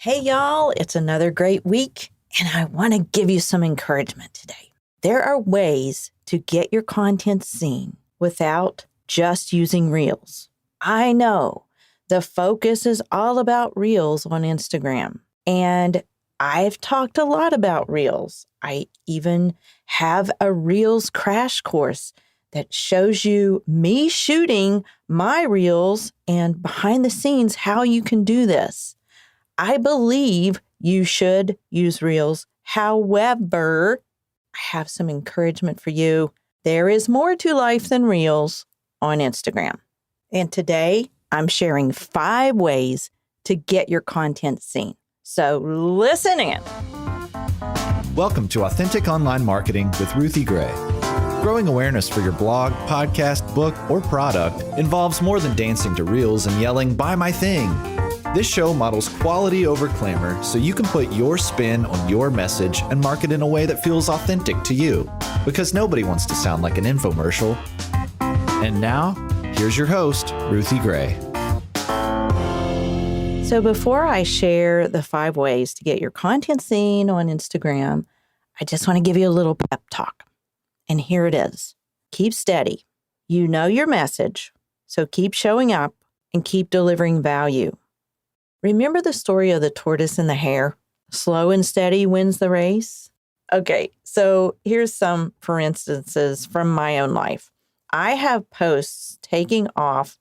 Hey, y'all, it's another great week, and I want to give you some encouragement today. There are ways to get your content seen without just using Reels. I know the focus is all about Reels on Instagram, and I've talked a lot about Reels. I even have a Reels crash course that shows you me shooting my Reels and behind the scenes how you can do this. I believe you should use Reels. However, I have some encouragement for you. There is more to life than Reels on Instagram. And today, I'm sharing 5 ways to get your content seen. So listen in. Welcome to Authentic Online Marketing with Ruthie Gray. Growing awareness for your blog, podcast, book, or product involves more than dancing to Reels and yelling, "Buy my thing." This show models quality over clamor so you can put your spin on your message and market in a way that feels authentic to you, because nobody wants to sound like an infomercial. And now, here's your host, Ruthie Gray. So before I share the 5 ways to get your content seen on Instagram, I just want to give you a little pep talk. And here it is. Keep steady. You know your message, so keep showing up and keep delivering value. Remember the story of the tortoise and the hare? Slow and steady wins the race? Okay, so here's some, for instances, from my own life. I have posts taking off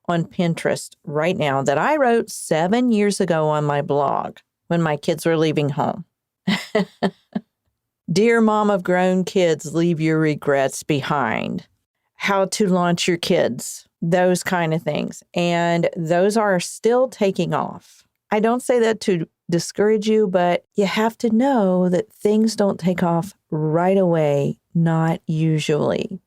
on Pinterest right now that I wrote 7 years ago on my blog when my kids were leaving home. Dear mom of grown kids, leave your regrets behind. How to launch your kids, those kind of things. And those are still taking off. I don't say that to discourage you, but you have to know that things don't take off right away, not usually.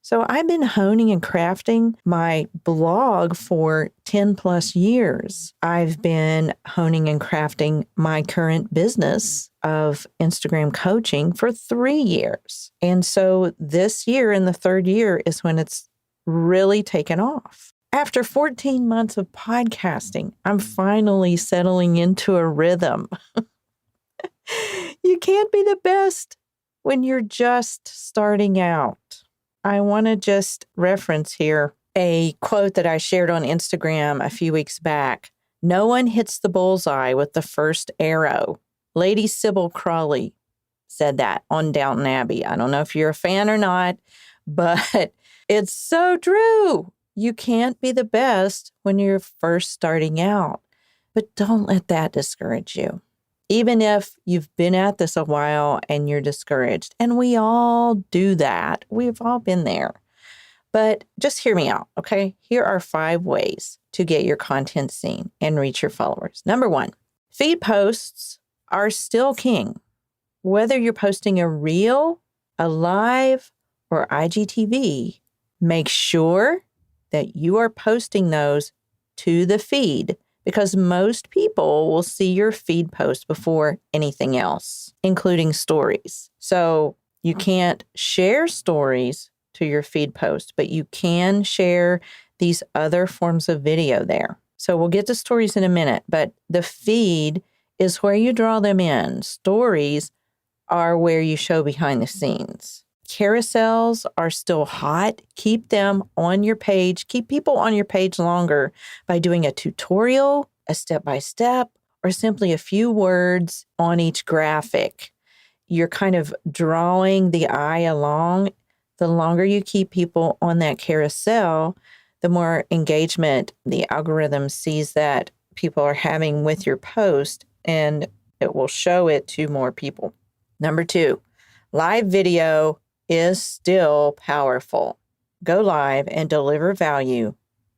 So I've been honing and crafting my blog for 10 plus years. I've been honing and crafting my current business of Instagram coaching for 3 years. And so this year, in the 3rd year, is when it's really taken off. After 14 months of podcasting, I'm finally settling into a rhythm. You can't be the best when you're just starting out. I want to just reference here a quote that I shared on Instagram a few weeks back. No one hits the bullseye with the first arrow. Lady Sybil Crawley said that on Downton Abbey. I don't know if you're a fan or not, but it's so true. You can't be the best when you're first starting out, but don't let that discourage you. Even if you've been at this a while and you're discouraged, and we all do that. We've all been there. But just hear me out, okay? Here are 5 ways to get your content seen and reach your followers. Number 1, feed posts are still king. Whether you're posting a reel, a live, or IGTV, make sure that you are posting those to the feed, because most people will see your feed post before anything else, including stories. So you can't share stories to your feed post, but you can share these other forms of video there. So we'll get to stories in a minute, but the feed is where you draw them in. Stories are where you show behind the scenes. Carousels are still hot. Keep them on your page. Keep people on your page longer by doing a tutorial, a step-by-step, or simply a few words on each graphic. You're kind of drawing the eye along. The longer you keep people on that carousel, the more engagement the algorithm sees that people are having with your post, and it will show it to more people. Number 2, live video is still powerful. Go live and deliver value.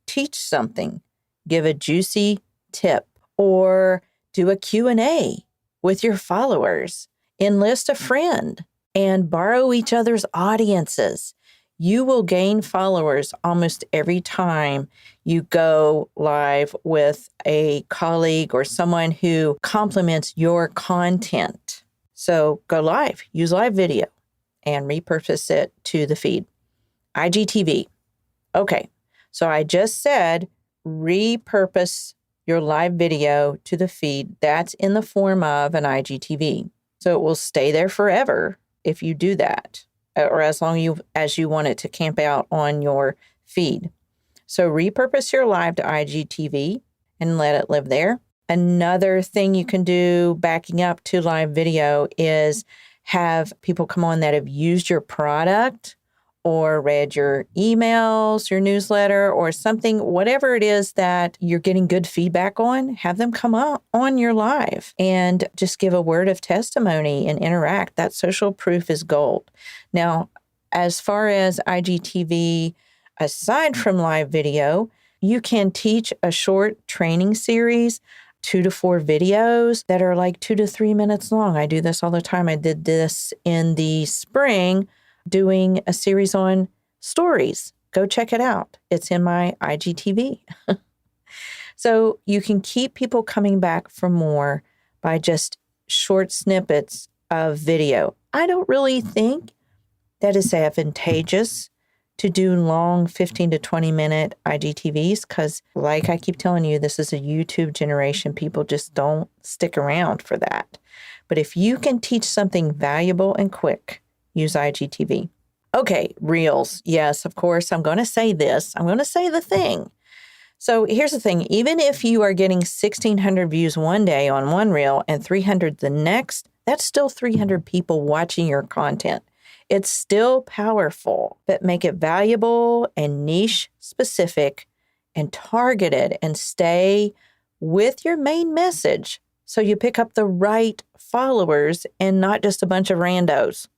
Teach something. Give a juicy tip, or do a Q&A with your followers. Enlist a friend and borrow each other's audiences. You will gain followers almost every time you go live with a colleague or someone who complements your content. So go live, use live video, and repurpose it to the feed. IGTV. Okay, so I just said repurpose your live video to the feed that's in the form of an IGTV. So it will stay there forever if you do that, or as long as you want it to camp out on your feed. So repurpose your live to IGTV and let it live there. Another thing you can do backing up to live video is have people come on that have used your product or read your emails, your newsletter, or something, whatever it is that you're getting good feedback on, have them come up on your live and just give a word of testimony and interact. That social proof is gold. Now, as far as IGTV, aside from live video, you can teach a short training series, 2 to 4 videos that are like 2 to 3 minutes long. I do this all the time. I did this in the spring, doing a series on stories. Go check it out. It's in my IGTV. So you can keep people coming back for more by just short snippets of video. I don't really think that is advantageous to do long 15 to 20 minute IGTVs because, like I keep telling you, this is a YouTube generation. People just don't stick around for that. But if you can teach something valuable and quick, use IGTV. Okay, Reels. Yes, of course, I'm going to say this. I'm going to say the thing. So here's the thing. Even if you are getting 1,600 views one day on one Reel and 300 the next, that's still 300 people watching your content. It's still powerful, but make it valuable and niche specific and targeted and stay with your main message so you pick up the right followers and not just a bunch of randos.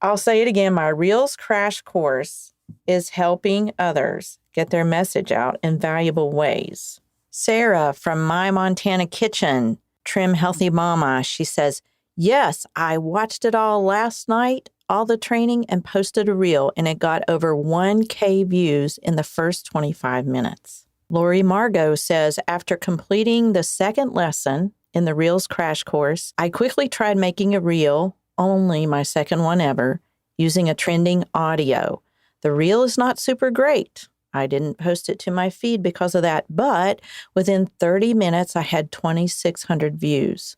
I'll say it again, my Reels crash course is helping others get their message out in valuable ways. Sarah from My Montana Kitchen, Trim Healthy Mama, she says, yes, I watched it all last night, all the training, and posted a reel, and it got over 1K views in the first 25 minutes. Lori Margot says, after completing the second lesson in the Reels crash course, I quickly tried making a reel, only my second one ever, using a trending audio. The reel is not super great. I didn't post it to my feed because of that, but within 30 minutes, I had 2,600 views.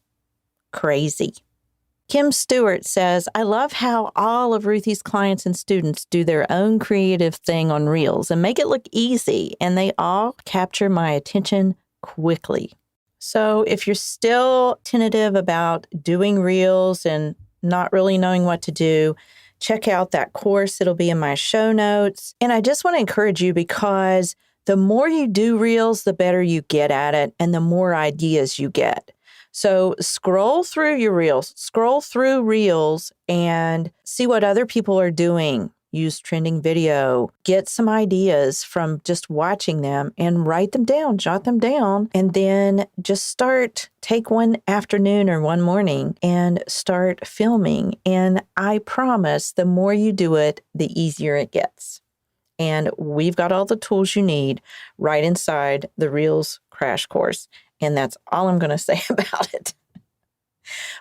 Crazy. Kim Stewart says, I love how all of Ruthie's clients and students do their own creative thing on Reels and make it look easy, and they all capture my attention quickly. So if you're still tentative about doing Reels and not really knowing what to do, check out that course. It'll be in my show notes. And I just want to encourage you because the more you do Reels, the better you get at it and the more ideas you get. So scroll through your Reels, scroll through Reels and see what other people are doing. Use trending video, get some ideas from just watching them and write them down, jot them down, and then just take one afternoon or one morning and start filming. And I promise the more you do it, the easier it gets. And we've got all the tools you need right inside the Reels crash course. And that's all I'm going to say about it.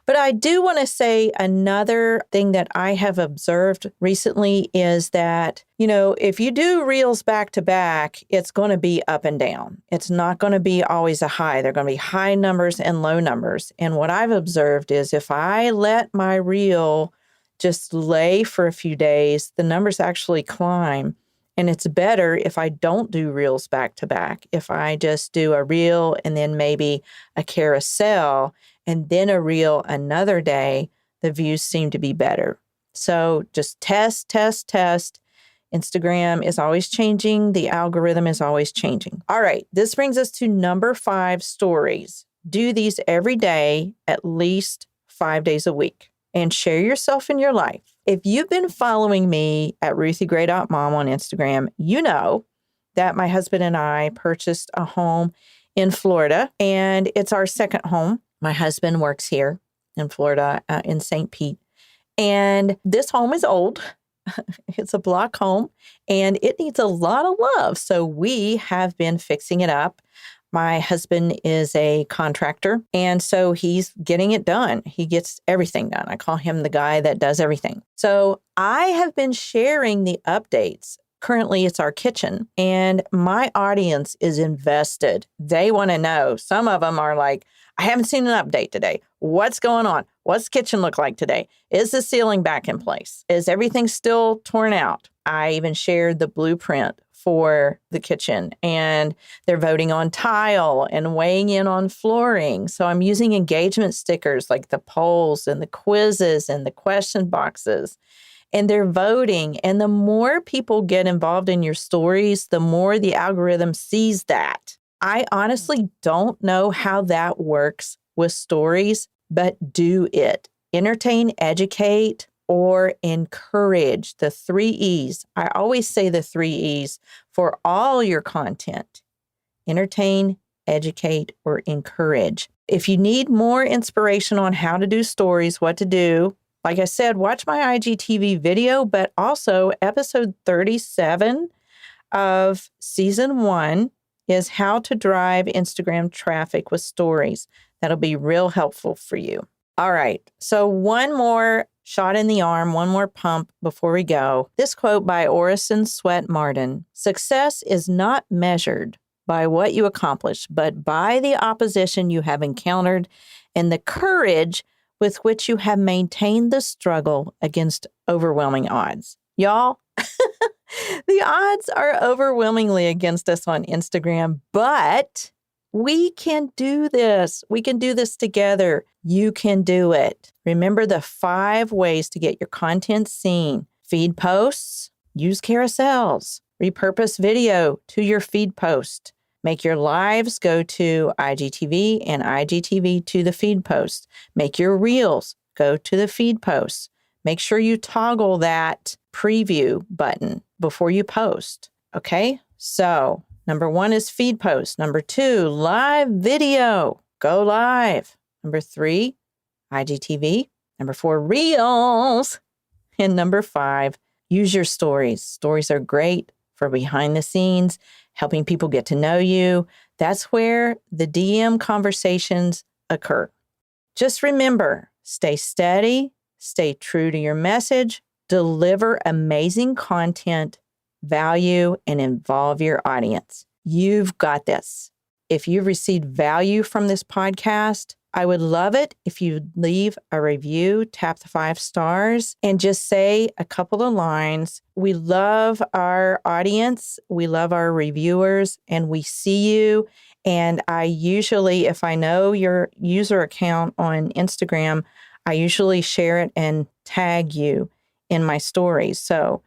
But I do want to say another thing that I have observed recently is that, if you do Reels back to back, it's going to be up and down. It's not going to be always a high. They're going to be high numbers and low numbers. And what I've observed is if I let my Reel just lay for a few days, the numbers actually climb. And it's better if I don't do Reels back to back. If I just do a Reel and then maybe a carousel and then a Reel another day, the views seem to be better. So just test. Instagram is always changing. The algorithm is always changing. All right, this brings us to number 5, stories. Do these every day, at least 5 days a week, and share yourself in your life. If you've been following me at RuthieGray.mom on Instagram, you know that my husband and I purchased a home in Florida, and it's our second home. My husband works here in Florida, in St. Pete, and this home is old. It's a block home, and it needs a lot of love, so we have been fixing it up. My husband is a contractor, and so he's getting it done. He gets everything done. I call him the guy that does everything. So I have been sharing the updates currently it's our kitchen, and my audience is invested. They want to know. Some of them are like, I haven't seen an update today. What's going on? What's the kitchen look like today? Is the ceiling back in place? Is everything still torn out? I even shared the blueprint for the kitchen, and they're voting on tile and weighing in on flooring. So I'm using engagement stickers like the polls and the quizzes and the question boxes, and they're voting. And the more people get involved in your stories, the more the algorithm sees that. I honestly don't know how that works with stories, but do it. Entertain, educate, or encourage. The 3 E's. I always say the 3 E's for all your content. Entertain, educate, or encourage. If you need more inspiration on how to do stories, what to do, like I said, watch my IGTV video, but also episode 37 of season 1 is how to drive Instagram traffic with stories. That'll be real helpful for you. All right. So one more shot in the arm, one more pump before we go. This quote by Orison Swett Marden: "Success is not measured by what you accomplish, but by the opposition you have encountered and the courage with which you have maintained the struggle against overwhelming odds." Y'all, the odds are overwhelmingly against us on Instagram, but we can do this. We can do this together. You can do it. Remember the 5 ways to get your content seen. Feed posts, use carousels, repurpose video to your feed post, make your lives go to IGTV and IGTV to the feed post. Make your reels go to the feed posts. Make sure you toggle that preview button before you post. Okay? So, number 1 is feed post. Number 2, live video. Go live. Number 3, IGTV. Number 4, reels. And number 5, use your stories. Stories are great for behind the scenes, helping people get to know you. That's where the DM conversations occur. Just remember, stay steady, stay true to your message, deliver amazing content, value, and involve your audience. You've got this. If you've received value from this podcast, I would love it if you'd leave a review, tap the 5 stars, and just say a couple of lines. We love our audience. We love our reviewers, and we see you. And I usually, if I know your user account on Instagram, I usually share it and tag you in my stories. So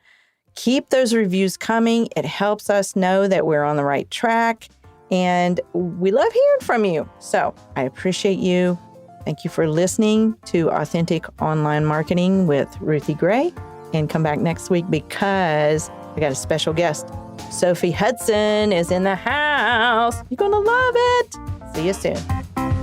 keep those reviews coming. It helps us know that we're on the right track. And we love hearing from you. So I appreciate you. Thank you for listening to Authentic Online Marketing with Ruthie Gray. And come back next week because I got a special guest. Sophie Hudson is in the house. You're going to love it. See you soon.